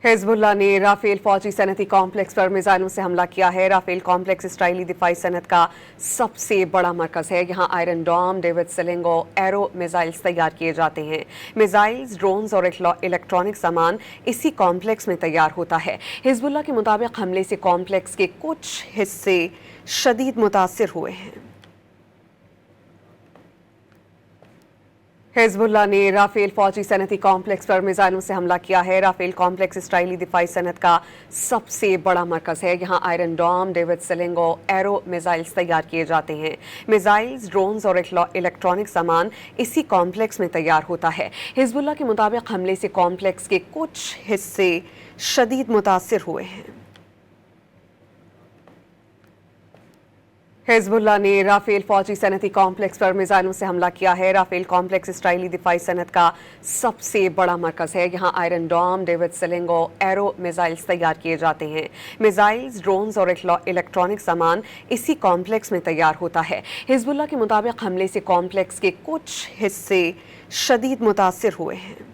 Hezbollah ने Rafale फौजी सनती complex पर मिसाइलों से हमला किया है। राफेल कॉम्प्लेक्स इसराइली दिफाई सनत का सबसे बड़ा मरकज है। यहाँ आयरन डॉम, डेविड सिलिंग और एरो मिसाइल्स तैयार किए जाते हैं। मिसाइल्स, ड्रोन्स और इलेक्ट्रॉनिक सामान इसी कॉम्प्लेक्स में तैयार होता है। हिजबुल्लाह के मुताबिक हमले से कॉम्प्लेक्स के कुछ हिस्से शदीद मुतासिर हुए हैं। हिजबुल्लाह ने राफेल फौजी सनती कॉम्प्लेक्स पर मिसाइलों से हमला किया है। राफेल कॉम्प्लेक्स इसराइली दिफाई सनत का सबसे बड़ा मरकज है। यहाँ आयरन डॉम, डेविड सिलिंग और एरो मिसाइल्स तैयार किए जाते हैं। मिसाइल्स, ड्रोन्स और इलेक्ट्रॉनिक सामान इसी कॉम्प्लेक्स में तैयार होता है। हिजबुल्लाह के मुताबिक हमले से कॉम्प्लेक्स के कुछ हिस्से शदीद मुतासिर हुए हैं। हिजबुल्लाह ने राफेल फौजी सनती कॉम्प्लेक्स पर मिसाइलों से हमला किया है। राफेल कॉम्प्लेक्स इसराइली दिफाई सनत का सबसे बड़ा मरकज है। यहाँ आयरन डॉम, डेविड सिलिंग और एरो मिसाइल्स तैयार किए जाते हैं। मिसाइल्स, ड्रोन्स और इलेक्ट्रॉनिक सामान इसी कॉम्प्लेक्स में तैयार होता है। हिजबुल्लाह के मुताबिक हमले से कॉम्प्लेक्स के कुछ हिस्से शदीद मुतासिर हुए हैं।